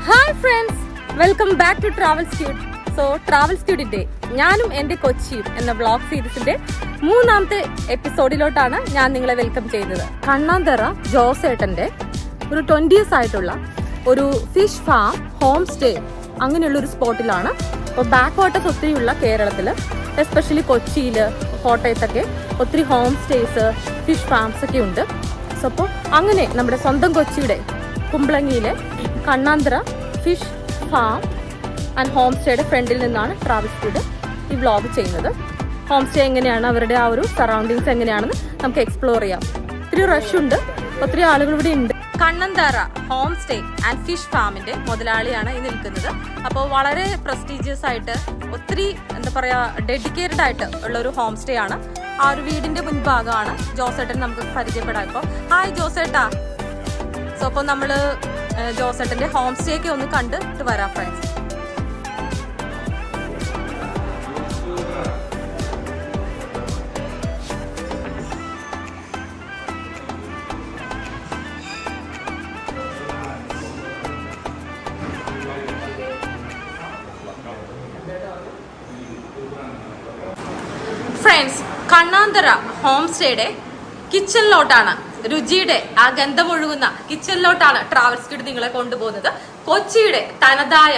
Hi friends, welcome back to travel skewed. Travel സ്ക്യൂഡിന്റെ ഞാനും എന്റെ കൊച്ചിയും എന്ന വ്ളോഗ് സീരീസിന്റെ 3ാമത്തെ എപ്പിസോഡിലോട്ടാണ് ഞാൻ നിങ്ങളെ വെൽക്കം ചെയ്യുന്നത്. കണ്ണാന്തറ ജോസേട്ടന്റെ ഒരു 20 years ആയിട്ടുള്ള ഒരു ഫിഷ് ഫാം, ഹോം സ്റ്റേ അങ്ങനെയുള്ള ഒരു സ്പോട്ടിലാണ്. അപ്പോൾ ബാക്ക് വാട്ടേഴ്സ് ഒത്തിരിയുള്ള കേരളത്തിൽ, എസ്പെഷ്യലി കൊച്ചിയിൽ, കോട്ടയത്തൊക്കെ ഒത്തിരി ഹോം സ്റ്റേസ്, ഫിഷ് ഫാംസ് ഒക്കെ ഉണ്ട്. സോ അപ്പോൾ അങ്ങനെ നമ്മുടെ സ്വന്തം കൊച്ചിയുടെ കുമ്പളങ്ങിയിലെ കണ്ണാന്തറ ഫിഷ് ഫാം ആൻഡ് ഹോം സ്റ്റേയുടെ ഫ്രണ്ടിൽ നിന്നാണ് ട്രാവൽ സ്ക്യൂഡ് ഈ വ്ളോഗ് ചെയ്യുന്നത്. ഹോം സ്റ്റേ എങ്ങനെയാണ്, അവരുടെ ആ ഒരു സറൗണ്ടിങ്സ് എങ്ങനെയാണെന്ന് നമുക്ക് എക്സ്പ്ലോർ ചെയ്യാം. ഒത്തിരി റഷ് ഉണ്ട്, ഒത്തിരി ആളുകൾ ഇവിടെ ഉണ്ട്. കണ്ണന്താറ ഹോം സ്റ്റേ ആൻഡ് ഫിഷ് ഫാമിന്റെ മുതലാളിയാണ് ഈ നിൽക്കുന്നത്. അപ്പോൾ വളരെ പ്രസ്റ്റീജിയസ് ആയിട്ട്, ഒത്തിരി എന്താ പറയാ, ഡെഡിക്കേറ്റഡ് ആയിട്ട് ഉള്ള ഒരു ഹോം സ്റ്റേ ആണ്. ആ ഒരു വീടിന്റെ മുൻഭാഗമാണ് ജോസേട്ടൻ നമുക്ക് പരിചയപ്പെടാം. ഇപ്പോൾ ഹായ് ജോസേട്ടാ. സോ അപ്പോൾ നമ്മള് ജോസേട്ടന്റെ ഹോം സ്റ്റേ ഒക്കെ ഒന്ന് കണ്ടിട്ട് വരാം ഫ്രണ്ട്സ്. ഫ്രണ്ട്സ്, കണ്ണാന്തറ ഹോം സ്റ്റേയുടെ കിച്ചണിലോട്ടാണ്, രുചിയുടെ ആ ഗന്ധമൊഴുകുന്ന കിച്ചണിലോട്ടാണ് ട്രാവൽ സ്ക്യൂഡ് നിങ്ങളെ കൊണ്ടുപോകുന്നത്. കൊച്ചിയുടെ തനതായ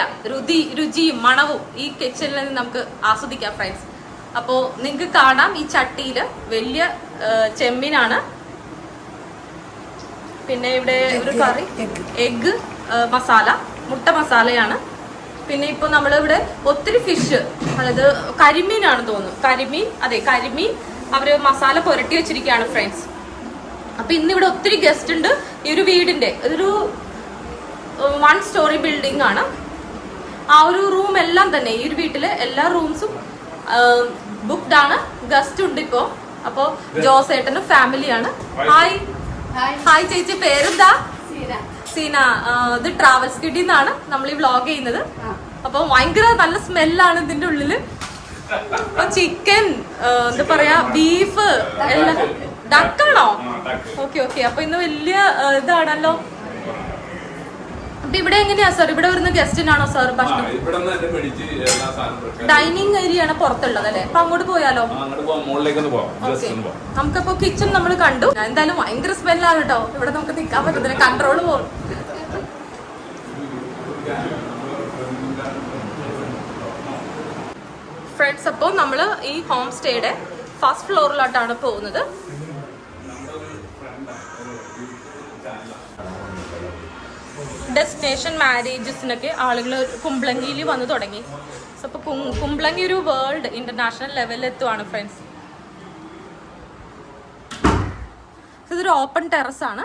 രുചിയും മണവും ഈ കിച്ചണിൽ നിന്ന് നമുക്ക് ആസ്വദിക്കാം ഫ്രണ്ട്സ്. അപ്പോൾ നിങ്ങൾക്ക് കാണാം, ഈ ചട്ടിയിൽ വലിയ ചെമ്മീനാണ്. പിന്നെ ഇവിടെ ഒരു കറി, എഗ് മസാല, മുട്ട മസാലയാണ്. പിന്നെ ഇപ്പൊ നമ്മളിവിടെ ഒത്തിരി ഫിഷ്, അതായത് കരിമീനാണ് തോന്നുന്നു, കരിമീൻ അവര് മസാല പുരട്ടി വെച്ചിരിക്കുകയാണ് ഫ്രണ്ട്സ്. അപ്പൊ ഇന്നിവിടെ ഒത്തിരി ഗസ്റ്റ് ഉണ്ട്. ഈ ഒരു വീടിന്റെ ഇതൊരു 1 story ബിൽഡിംഗ് ആണ്. ആ ഒരു റൂം എല്ലാം തന്നെ, ഈ ഒരു വീട്ടിലെ എല്ലാ റൂംസും ബുക്ക്ഡ് ആണ്. ഗസ്റ്റ് ഉണ്ട് ഇപ്പോ. അപ്പോ ജോസേട്ടനും ഫാമിലിയാണ്. ഹായ് ചേച്ചി, പേരെന്താ? സീന. ഇത് ട്രാവൽ സ്ക്യൂഡിൽ നിന്നാണ് നമ്മൾ ഈ വ്ളോഗ് ചെയ്യുന്നത്. അപ്പൊ ഭയങ്കര നല്ല സ്മെല്ലാണ് ഇതിന്റെ ഉള്ളില്. ചിക്കൻ, എന്താ പറയാ, ബീഫ് എല്ലാം. ഡക്കാണോ? ഓക്കെ. അപ്പൊ ഇന്ന് വലിയ ഇതാണല്ലോ. അപ്പൊ ഇവിടെ എങ്ങനെയാ സാർ, ഇവിടെ വരുന്ന ഗസ്റ്റിനാണോ സാർ ഭക്ഷണം? ഡൈനിങ് ഏരിയ ആണ് പുറത്തുള്ളത് അല്ലെ? അപ്പൊ അങ്ങോട്ട് പോയാലോ? നമുക്കപ്പോ കിച്ചൺ നമ്മൾ കണ്ടു. എന്തായാലും ഭയങ്കര സ്മെല്ലാണ് കേട്ടോ. ഇവിടെ നമുക്ക് നിൽക്കാൻ പറ്റുന്നില്ല, കൺട്രോൾ പോകും. ഫ്രണ്ട്സ്, അപ്പോൾ നമ്മൾ ഈ ഹോം സ്റ്റേയുടെ ഫസ്റ്റ് ഫ്ലോറിലോട്ടാണ് പോകുന്നത്. ഡെസ്റ്റിനേഷൻ മാരേജസിനൊക്കെ ആളുകൾ കുമ്പളങ്ങിയിൽ വന്ന് തുടങ്ങി. സോ അപ്പോൾ കുമ്പളങ്ങി ഒരു വേൾഡ് ഇന്റർനാഷണൽ ലെവലിൽ എത്തുവാണ് ഫ്രണ്ട്സ്. ഇതൊരു ഓപ്പൺ ടെറസ് ആണ്.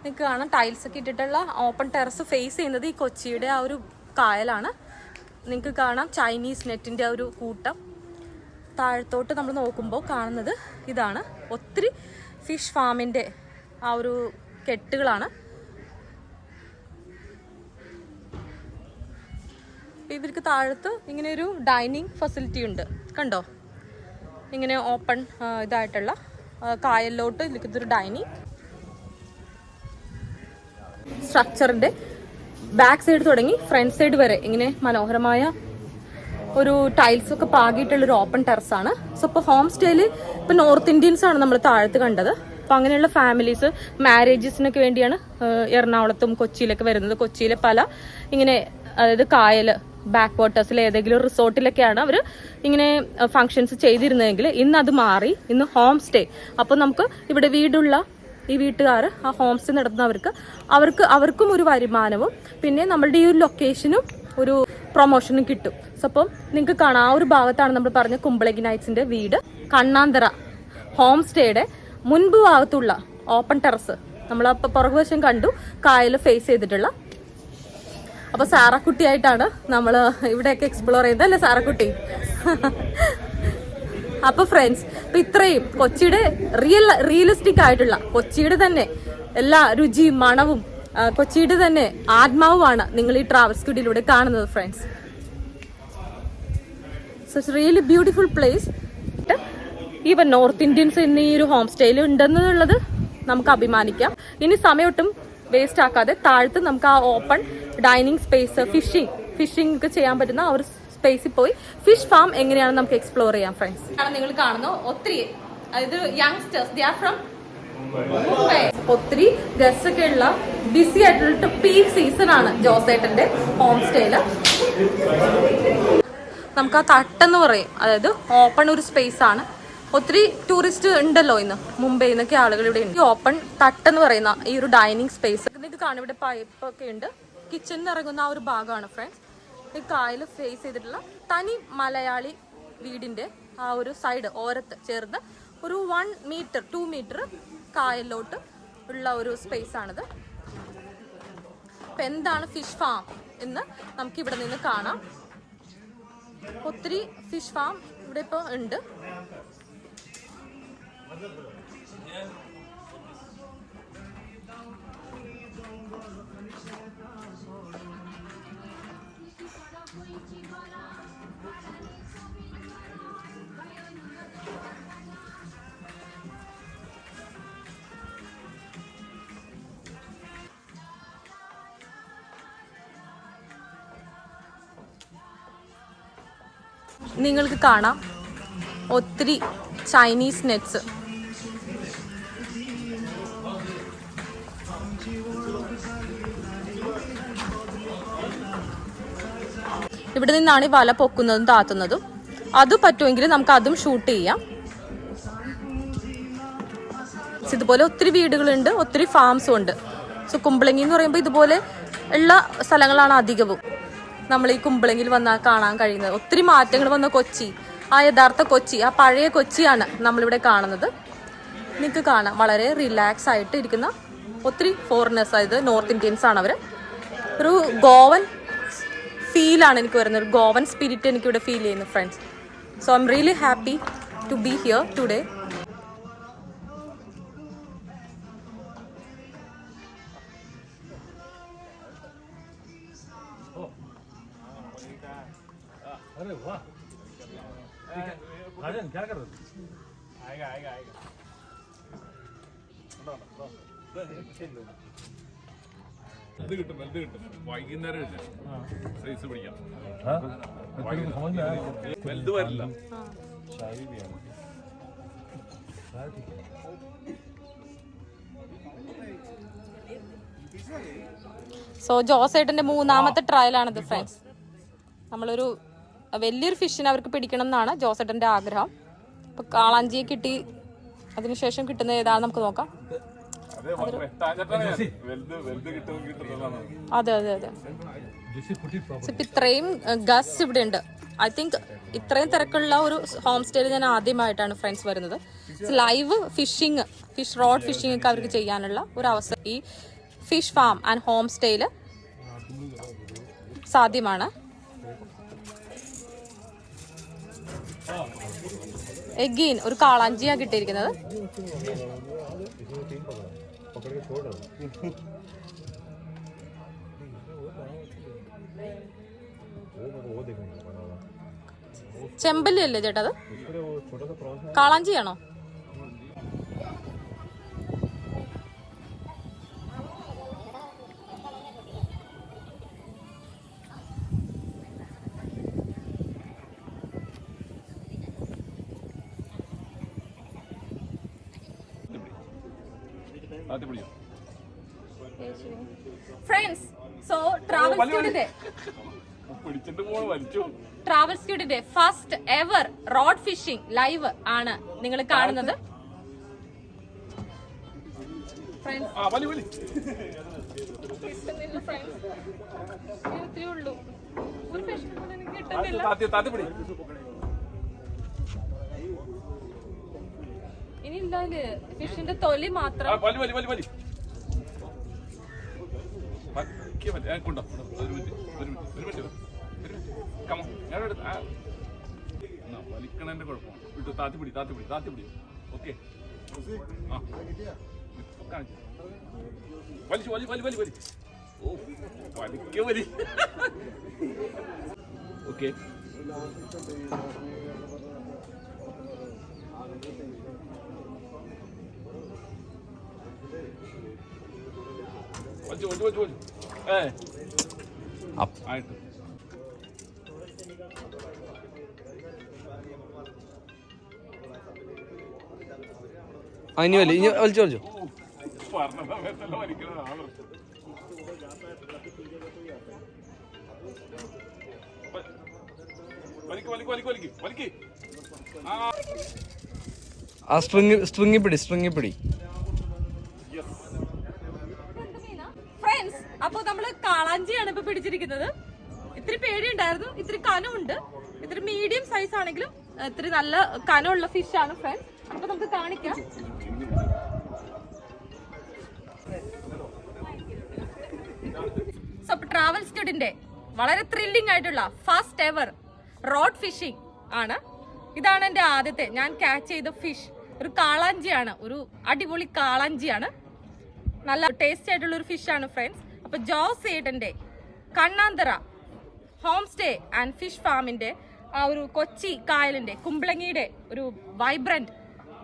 നിങ്ങൾക്ക് കാണാം, ടൈൽസ് ഒക്കെ ഇട്ടിട്ടുള്ള ഓപ്പൺ ടെറസ്. ഫേസ് ചെയ്യുന്നത് ഈ കൊച്ചിയുടെ ആ ഒരു കായലാണ്. നിങ്ങൾക്ക് കാണാം ചൈനീസ് നെറ്റിൻ്റെ ആ ഒരു കൂട്ടം. താഴത്തോട്ട് നമ്മൾ നോക്കുമ്പോൾ കാണുന്നത് ഇതാണ്. ഒത്തിരി ഫിഷ് ഫാമിൻ്റെ ആ ഒരു കെട്ടുകളാണ്. ഇവർക്ക് താഴത്ത് ഇങ്ങനെ ഒരു ഡൈനിങ് ഫെസിലിറ്റി ഉണ്ട്, കണ്ടോ? ഇങ്ങനെ ഓപ്പൺ ഇതായിട്ടുള്ള കായലിലോട്ട് ഇതൊരു ഡൈനിങ് സ്ട്രക്ചറിൻ്റെ ബാക്ക് സൈഡ് തുടങ്ങി ഫ്രണ്ട് സൈഡ് വരെ ഇങ്ങനെ മനോഹരമായ ഒരു ടൈൽസ് ഒക്കെ പാകിയിട്ടുള്ളൊരു ഓപ്പൺ ടെറസ് ആണ്. സോ ഇപ്പോൾ ഹോം സ്റ്റേയിൽ ഇപ്പം നോർത്ത് ഇന്ത്യൻസ് ആണ് നമ്മൾ താഴത്ത് കണ്ടത്. അപ്പം അങ്ങനെയുള്ള ഫാമിലീസ് മാരേജസിനൊക്കെ വേണ്ടിയാണ് എറണാകുളത്തും കൊച്ചിയിലൊക്കെ വരുന്നത്. കൊച്ചിയിലെ പല ഇങ്ങനെ, അതായത് കായൽ ബാക്ക് വാട്ടേഴ്സിൽ ഏതെങ്കിലും റിസോർട്ടിലൊക്കെയാണ് അവർ ഇങ്ങനെ ഫങ്ഷൻസ് ചെയ്തിരുന്നതെങ്കിൽ ഇന്ന് അത് മാറി, ഇന്ന് ഹോം സ്റ്റേ. അപ്പോൾ നമുക്ക് ഇവിടെ വീടുള്ള ഈ വീട്ടുകാർ, ആ ഹോം സ്റ്റേ നടത്തുന്നവർക്ക് അവർക്കും ഒരു വരുമാനവും പിന്നെ നമ്മളുടെ ഈ ഒരു ലൊക്കേഷനും ഒരു പ്രൊമോഷനും കിട്ടും. സോ അപ്പം നിങ്ങൾക്ക് കാണാം, ആ ഒരു ഭാഗത്താണ് നമ്മൾ പറഞ്ഞ കുമ്പളങ്ങി നൈറ്റ്സിന്റെ വീട്. കണ്ണാന്തറ ഹോം സ്റ്റേയുടെ മുൻപ് ഭാഗത്തുള്ള ഓപ്പൺ ടെറസ് നമ്മൾ പുറകുവശം കണ്ടു, കായൽ ഫേസ് ചെയ്തിട്ടുള്ള. അപ്പൊ സാറക്കുട്ടിയായിട്ടാണ് നമ്മൾ ഇവിടെയൊക്കെ എക്സ്പ്ലോർ ചെയ്യുന്നത് അല്ലേ സാറക്കുട്ടി? അപ്പൊ ഫ്രണ്ട്സ്, ഇപ്പൊ ഇത്രയും കൊച്ചിയുടെ റിയലിസ്റ്റിക് ആയിട്ടുള്ള, കൊച്ചിയുടെ തന്നെ എല്ലാ രുചിയും മണവും, കൊച്ചിയുടെ തന്നെ ആത്മാവുമാണ് നിങ്ങൾ ഈ ട്രാവൽ സ്ക്യൂഡിലൂടെ കാണുന്നത് friends. So it's really beautiful place. Even north Indians ഇന്ന് ഈ ഒരു ഹോം സ്റ്റേയിൽ ഉണ്ടെന്നുള്ളത് നമുക്ക് അഭിമാനിക്കാം. ഇനി സമയൊട്ടും വേസ്റ്റ് ആക്കാതെ താഴത്ത് നമുക്ക് ആ ഓപ്പൺ ഡൈനിങ് സ്പേസ്, ഫിഷിംഗ് ഒക്കെ ചെയ്യാൻ പറ്റുന്ന ആ ഒരു സ്പേസിൽ പോയി ഫിഷ് ഫാം എങ്ങനെയാണെന്ന് നമുക്ക് എക്സ്പ്ലോർ ചെയ്യാം ഫ്രണ്ട്സ്. നിങ്ങൾ കാണുന്നു ഒത്തിരി, അതായത് youngsters, they are from Mumbai. ഒത്തിരി ഗസ്റ്റ് ഒക്കെ ഉള്ള ബിസി ആയിട്ടുള്ള പീക്ക് സീസൺ ആണ് ജോസേട്ടന്റെ ഹോം സ്റ്റേയില്. നമുക്ക് ആ തട്ടെന്ന് പറയും, അതായത് ഓപ്പൺ ഒരു സ്പേസ് ആണ്. ഒത്തിരി ടൂറിസ്റ്റ് ഉണ്ടല്ലോ ഇന്ന്, മുംബൈയിൽ നിന്നൊക്കെ ആളുകൾ ഇവിടെ ഉണ്ട്. ഈ ഓപ്പൺ തട്ടെന്ന് പറയുന്ന ഈ ഒരു ഡൈനിങ് സ്പേസ് നിങ്ങൾക്ക് കാണും. ഇവിടെ പൈപ്പ് ഒക്കെ ഉണ്ട്. കിച്ചണിൽ ഇറങ്ങുന്ന ആ ഒരു ഭാഗമാണ് ഫ്രണ്ട്സ്. ഈ കായൽ ഫേസ് ചെയ്തിട്ടുള്ള തനി മലയാളി വീടിന്റെ ആ ഒരു സൈഡ് ഓരത്ത് ചേർന്ന് ഒരു 1 മീറ്റർ 2 മീറ്റർ കായലിലോട്ട് ഉള്ള ഒരു സ്പേസ് ആണിത്. അപ്പൊ എന്താണ് ഫിഷ് ഫാം എന്ന് നമുക്ക് ഇവിടെ നിന്ന് കാണാം. ഒത്തിരി ഫിഷ് ഫാം ഇവിടെ ഇപ്പോൾ ഉണ്ട്. നിങ്ങൾക്ക് കാണാം ഒത്തിരി ചൈനീസ് നെറ്റ്സ്. ഇവിടെ നിന്നാണ് ഈ വല പൊക്കുന്നതും താത്തുന്നതും. അത് പറ്റുമെങ്കിൽ നമുക്ക് അതും ഷൂട്ട് ചെയ്യാം. ഇതുപോലെ ഒത്തിരി വീടുകളുണ്ട്, ഒത്തിരി ഫാംസും ഉണ്ട്. സോ കുമ്പളങ്ങി എന്ന് പറയുമ്പോൾ ഇതുപോലെ ഉള്ള സ്ഥലങ്ങളാണ് അധികവും നമ്മൾ ഈ കുമ്പളങ്ങിൽ വന്നാൽ കാണാൻ കഴിയുന്നത്. ഒത്തിരി മാറ്റങ്ങൾ വന്ന കൊച്ചി, ആ യഥാർത്ഥ കൊച്ചി, ആ പഴയ കൊച്ചിയാണ് നമ്മളിവിടെ കാണുന്നത്. നിങ്ങൾക്ക് കാണാം വളരെ റിലാക്സ് ആയിട്ട് ഇരിക്കുന്ന ഒത്തിരി ഫോറിനേഴ്സ്, അതായത് നോർത്ത് ഇന്ത്യൻസ് ആണ് അവർ. ഒരു ഗോവൻ ഫീലാണ് എനിക്ക് വരുന്നത്, ഒരു ഗോവൻ സ്പിരിറ്റ് എനിക്കിവിടെ ഫീൽ ചെയ്യുന്നു friends. So I am really happy to be here today. अरे वाह, राजन क्या कर रहे हो? आएगा आएगा आएगा. വലുത് കിട്ടും വൈകുന്നേരം ഇല്ല സൈസ് പിടിക്കാം. വലുത് വരില്ല. സോ ജോസേട്ടന്റെ 3ാമത്തെ ട്രയലാണിത് ഫ്രണ്ട്സ്. നമ്മളൊരു വലിയൊരു ഫിഷിനെ അവർക്ക് പിടിക്കണം എന്നാണ് ജോസേട്ടന്റെ ആഗ്രഹം. ഇപ്പൊ കാളാഞ്ചിയെ കിട്ടി, അതിനുശേഷം കിട്ടുന്നത് ഏതാണെന്ന് നമുക്ക് നോക്കാം. അതെ അതെ അതെ. ഇപ്പൊ ഇത്രയും ഗസ് ഇവിടെ ഉണ്ട്. ഐ തിങ്ക് ഇത്രയും തിരക്കുള്ള ഒരു ഹോം സ്റ്റേയിൽ ഞാൻ ആദ്യമായിട്ടാണ് ഫ്രണ്ട്സ് വരുന്നത്. Live fishing, fish rod fishing ഒക്കെ അവർക്ക് ചെയ്യാനുള്ള ഒരു അവസരം ഈ ഫിഷ് ഫാം ആൻഡ് ഹോം സ്റ്റേയിൽ സാധ്യമാണ്. എഗെയിൻ ഒരു കാളാഞ്ചിയാണ് കിട്ടിയിരിക്കുന്നത്. ചെമ്പല്ലി അല്ലേ ചേട്ടാ അത്? കാളാഞ്ചിയാണോ? ഫ്രണ്ട്സ്, സോ ട്രാവൽ സ്ക്യൂഡിന്റെ first ever rod fishing live ആണ് നിങ്ങൾ കാണുന്നത്. ഇനി ഇല്ലേ ഫിഷിന്റെ തൊലി മാത്രം. വലിക്കണന്റെ കുഴപ്പമാണ്. വിട്ടു, താത്തിപ്പിടി. ഓക്കെ, വലിച്ചു വലി. ഓ വലിക്ക വലി. ഓക്കെ, വലിച്ചു. ആയിട്ട് ഇനി വലിച്ചു വലിച്ചു. പറഞ്ഞ സമയത്തല്ല വലിക്കുന്നത് ആ പ്രശ്നം. വലിക്ക്. ആ സ്ട്രിങ്ങി പിടി. ഫ്രണ്ട്സ്, അപ്പൊ നമ്മള് കാളാഞ്ചിയാണ് ഇപ്പൊ പിടിച്ചിരിക്കുന്നത്. ഇത്തിരി പേടിയുണ്ടായിരുന്നു, ഇത്തിരി കനമുണ്ട്. ഇത്തിരി മീഡിയം സൈസ് ആണെങ്കിലും ഇത്തിരി നല്ല കനമുള്ള ഫിഷ് ആണ് ഫ്രണ്ട്സ്. അപ്പൊ നമുക്ക് കാണിക്കാം. സോ ട്രാവൽ സ്റ്റുഡിന്റെ വളരെ ത്രില്ലിംഗ് ആയിട്ടുള്ള ഫസ്റ്റ് എവർ റോഡ് ഫിഷിംഗ് ആണ്. ഇതാണ് എന്റെ ആദ്യത്തെ ഞാൻ ക്യാച്ച് ചെയ്ത ഫിഷ്. ഒരു കാളാഞ്ചിയാണ്, ഒരു അടിപൊളി കാളാഞ്ചിയാണ്. നല്ല ടേസ്റ്റി ആയിട്ടുള്ള ഒരു ഫിഷ് ആണ് ഫ്രണ്ട്സ്. അപ്പൊ ജോസ് ഏട്ടന്റെ കണ്ണാന്തറ ഹോം സ്റ്റേ ആൻഡ് ഫിഷ് ഫാമിന്റെ ആ ഒരു കൊച്ചി കായലിന്റെ കുമ്പളങ്ങിയുടെ ഒരു വൈബ്രന്റ്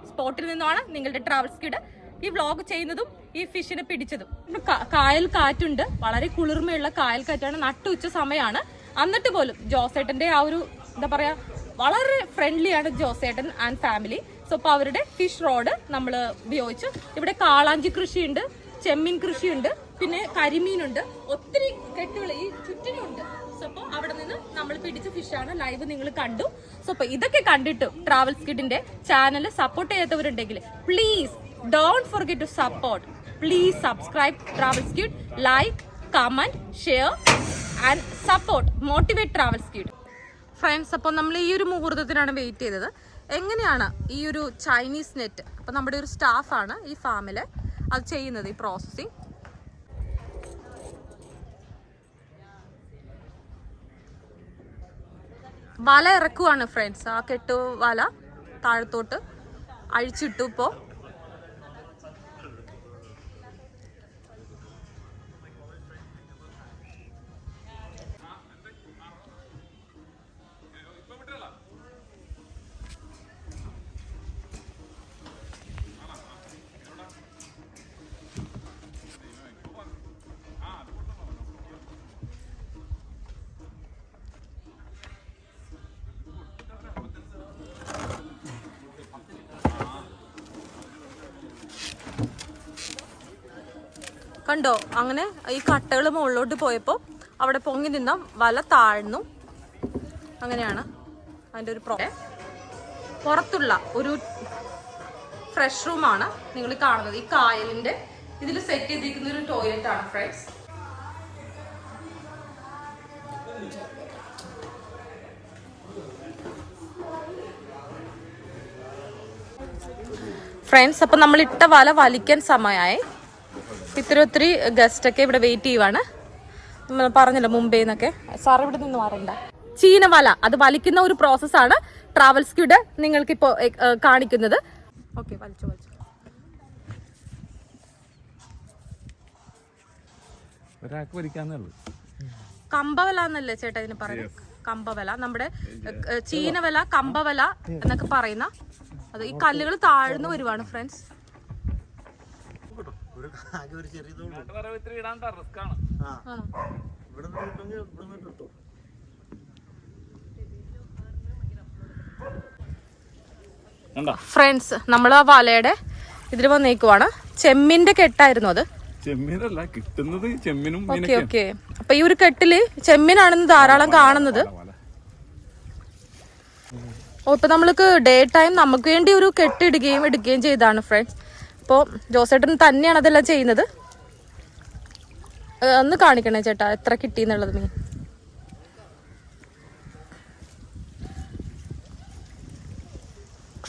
സ്പോട്ടിൽ നിന്നാണ് നിങ്ങളുടെ ട്രാവൽ സ്കിഡ് ഈ വ്ളോഗ് ചെയ്യുന്നതും ഈ ഫിഷിനെ പിടിച്ചതും. കായൽ കാറ്റുണ്ട്, വളരെ കുളിർമയുള്ള കായൽ കാറ്റാണ്. നട്ടുച്ച സമയമാണ്. എന്നിട്ട് പോലും ജോസേട്ടന്റെ ആ ഒരു എന്താ പറയാ, വളരെ ഫ്രണ്ട്ലിയാണ് ജോസേട്ടൻ ആൻഡ് ഫാമിലി. സോ അപ്പൊ അവരുടെ ഫിഷ് റോഡ് നമ്മൾ ഉപയോഗിച്ചു. ഇവിടെ കാളാഞ്ചി കൃഷിയുണ്ട്, ചെമ്മീൻ കൃഷിയുണ്ട്, പിന്നെ കരിമീനുണ്ട്, ഒത്തിരി കെട്ടുകൾ ഈ ചുറ്റിനുണ്ട്. സോ അപ്പൊ അവിടെ നിന്ന് നമ്മൾ പിടിച്ച ഫിഷാണ്. ലൈവ് നിങ്ങൾ കണ്ടു. സോ അപ്പൊ ഇതൊക്കെ കണ്ടിട്ടും ട്രാവൽ സ്കിഡിന്റെ ചാനൽ സപ്പോർട്ട് ചെയ്യാത്തവരുണ്ടെങ്കിൽ please don't forget to support. Please subscribe travel skid, like, comment, share and support, motivate travel skid. Friends, അപ്പോൾ നമ്മൾ ഈ ഒരു മുഹൂർത്തത്തിനാണ് വെയിറ്റ് ചെയ്തത്. എങ്ങനെയാണ് ഈ ഒരു ചൈനീസ് നെറ്റ്, അപ്പോൾ നമ്മുടെ ഒരു സ്റ്റാഫാണ് ഈ ഫാമിൽ അത് ചെയ്യുന്നത്, ഈ പ്രോസസ്സിങ്. വല ഇറക്കുവാണ് ഫ്രണ്ട്സ്. ആ കെട്ടു വല താഴത്തോട്ട് അഴിച്ചിട്ടു. ഇപ്പോൾ കണ്ടോ, അങ്ങനെ ഈ കട്ടകൾ മുകളിലോട്ട് പോയപ്പോൾ അവിടെ പൊങ്ങി നിന്ന വല താഴ്ന്നു. അങ്ങനെയാണ് അതിൻ്റെ ഒരു പുറത്തുള്ള ഒരു ഫ്രഷ് റൂമാണ് നിങ്ങൾ കാണുന്നത്. ഈ കായലിന്റെ ഇതിൽ സെറ്റ് ചെയ്തിരിക്കുന്ന ഒരു ടോയ്ലറ്റ് ആണ് ഫ്രണ്ട്സ്. ഫ്രണ്ട്സ്, അപ്പൊ നമ്മൾ ഇട്ട വല വലിക്കാൻ സമയമായി. ഒത്തിരി ഗസ്റ്റ് ഒക്കെ ഇവിടെ വെയിറ്റ് ചെയ്യുവാണ്. പറഞ്ഞല്ലോ മുംബൈ എന്നൊക്കെ. സാർ ഇവിടെ നിന്ന് മാറണ്ട. ചീനവല അത് വലിക്കുന്ന ഒരു പ്രോസസ്സാണ് ട്രാവൽ സ്കിഡ് നിങ്ങൾക്കിപ്പോ കാണിക്കുന്നത്. ഓക്കെ, വലിച്ചു. ഒരാൾക്ക് വലിക്കാന്നേ ഉള്ളൂ. കമ്പവല എന്നല്ലേ ചേട്ടാ ഇതിന് പറയുന്നത്? കമ്പവല, നമ്മുടെ ചീനവല, കമ്പവല എന്നൊക്കെ പറയുന്ന അത്. ഈ കല്ലുകൾ താഴ്ന്നു വരുവാണ് ഫ്രണ്ട്സ്. ഫ്രണ്ട്സ്, നമ്മൾ ആ വലയുടെ ഇതിൽ വന്നേക്കുവാണ്. ചെമ്മിന്റെ കെട്ടായിരുന്നു അത്. ചെമ്മീനല്ല കിട്ടുന്നത്, ചെമ്മീനും. ഓക്കെ. അപ്പൊ ഈ ഒരു കെട്ടില് ചെമ്മീനാണെന്ന് ധാരാളം കാണുന്നത്. ഇപ്പൊ നമ്മൾക്ക് ഡേ ടൈം നമുക്ക് വേണ്ടി ഒരു കെട്ടിടുകയും എടുക്കുകയും ചെയ്താണ് ഫ്രണ്ട്സ്. അപ്പോൾ ജോസേട്ടൻ തന്നെയാണ് അതെല്ലാം ചെയ്യുന്നത്. ഒന്ന് കാണിക്കണേ ചേട്ടാ എത്ര കിട്ടിയെന്നുള്ളത് മീൻ.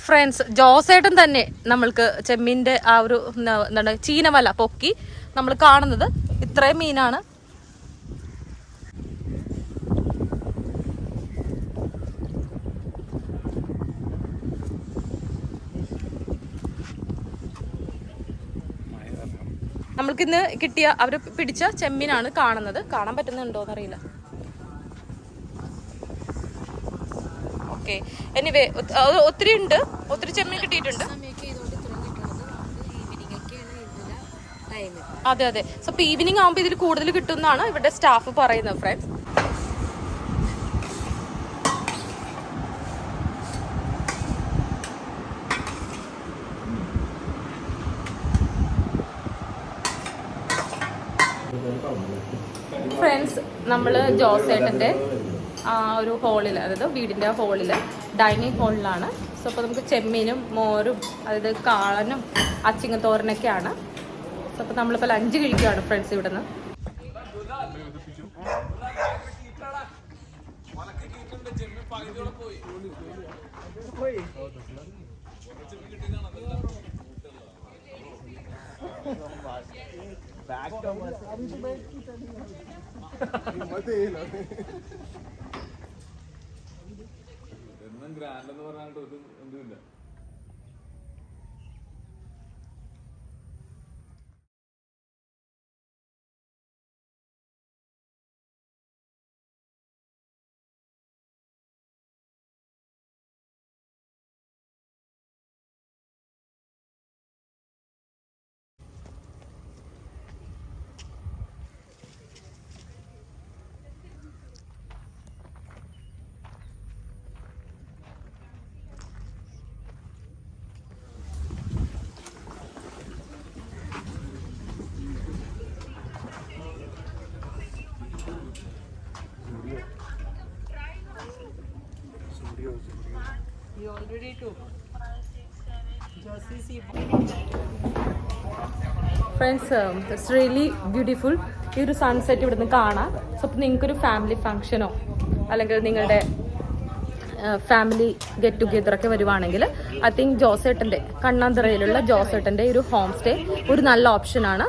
ഫ്രണ്ട്സ്, ജോസേട്ടൻ തന്നെ നമ്മൾക്ക് ചെമ്മീൻ്റെ ആ ഒരു എന്താണ് ചീനവല പൊക്കി നമ്മൾ കാണുന്നത്. ഇത്രയും മീനാണ്. നമ്മൾക്കിന്ന് കിട്ടിയ അവർ പിടിച്ച ചെമ്മീനാണ് കാണുന്നത്. കാണാൻ പറ്റുന്നുണ്ടോന്ന് അറിയില്ല. ഓക്കെ, എനിവേ ഒത്തിരി ഉണ്ട്, ഒത്തിരി ചെമ്മീൻ കിട്ടിയിട്ടുണ്ട്. അതെ. സോ ഇപ്പൊ ഈവനിങ് ആകുമ്പോൾ ഇതിൽ കൂടുതൽ കിട്ടുമെന്നാണ് ഇവരുടെ സ്റ്റാഫ് പറയുന്നത് ഫ്രണ്ട്സ്. ഫ്രണ്ട്സ്, നമ്മൾ ജോസേട്ടൻ്റെ ഒരു ഹോളിൽ, അതായത് വീടിൻ്റെ ഹോളിൽ ഡൈനിങ് ഹോളിലാണ്. സോ അപ്പോൾ നമുക്ക് ചെമ്മീനും മോരും, അതായത് കാളനും അച്ചിങ്ങത്തോരനൊക്കെയാണ്. സോ അപ്പോൾ നമ്മളിപ്പോൾ ലഞ്ച് കഴിക്കുകയാണ് ഫ്രണ്ട്സ് ഇവിടെ നിന്ന്. ഗ്രാൻഡ് എന്ന് പറഞ്ഞാൽ എന്തുമില്ല. Friends, it's really beautiful. ഈ ഒരു സൺസെറ്റ് ഇവിടുന്ന് കാണാം. സോ അപ്പോൾ നിങ്ങൾക്കൊരു ഫാമിലി ഫങ്ഷനോ അല്ലെങ്കിൽ നിങ്ങളുടെ ഫാമിലി ഗെറ്റ് ടുഗെദറൊക്കെ വരുവാണെങ്കിൽ ഐ തിങ്ക് ജോസേട്ടൻ്റെ കണ്ണാന്തറയിലുള്ള ജോസേട്ടൻ്റെ ഒരു ഹോം സ്റ്റേ ഒരു നല്ല ഓപ്ഷനാണ്.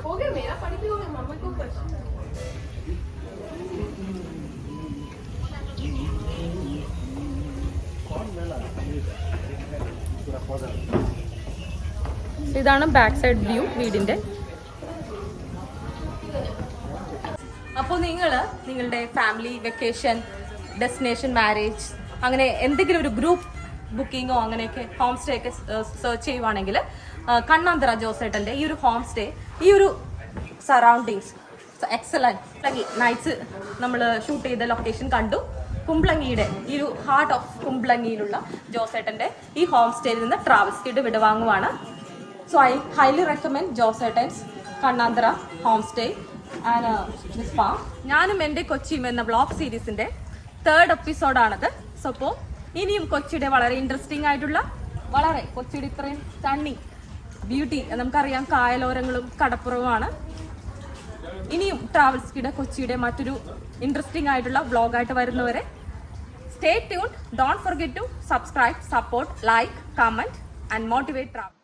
ഇതാണ് ബാക്ക് സൈഡ് വ്യൂ വീടിൻ്റെ. അപ്പോൾ നിങ്ങളുടെ ഫാമിലി വെക്കേഷൻ, ഡെസ്റ്റിനേഷൻ, മാരേജ്, അങ്ങനെ എന്തെങ്കിലും ഒരു ഗ്രൂപ്പ് ബുക്കിങ്ങോ അങ്ങനെയൊക്കെ ഹോം സ്റ്റേ ഒക്കെ സെർച്ച് ചെയ്യുവാണെങ്കിൽ കണ്ണാന്തറ ജോസേട്ടൻ്റെ ഈ ഒരു ഹോം സ്റ്റേ, ഈ ഒരു സറൗണ്ടിങ്സ് എക്സലന്റ്. നൈറ്റ്സ് നമ്മൾ ഷൂട്ട് ചെയ്ത ലൊക്കേഷൻ കണ്ടു. കുംബ്ലങ്ങിയുടെ ഈ ഒരു ഹാർട്ട് ഓഫ് കുംബ്ലങ്ങിയിലുള്ള ജോസേട്ടൻ്റെ ഈ ഹോം സ്റ്റേയിൽ നിന്ന് ട്രാവൽസ് കിറ്റ് വിടവാങ്ങുവാണ്. സോ ഐ ഹൈലി റെക്കമെൻഡ് ജോസേട്ടൻസ് Kannanthara home stay and this farm. ഞാനും എൻ്റെ കൊച്ചിയും എന്ന വ്ളോഗ് സീരീസിൻ്റെ 3rd എപ്പിസോഡാണത്. സോ അപ്പോൾ ഇനിയും കൊച്ചിയുടെ വളരെ ഇൻട്രസ്റ്റിംഗ് ആയിട്ടുള്ള, വളരെ കൊച്ചിയുടെ ഇത്രയും സ്റ്റണ്ണിങ് ബ്യൂട്ടി, നമുക്കറിയാം കായലോരങ്ങളും കടപ്പുറവുമാണ്. ഇനിയും ട്രാവൽസ്കിയുടെ കൊച്ചിയുടെ മറ്റൊരു ഇൻട്രസ്റ്റിംഗ് ആയിട്ടുള്ള വ്ളോഗായിട്ട് വരുന്നവരെ stay tuned. Don't forget to subscribe, support, like, comment and motivate travel.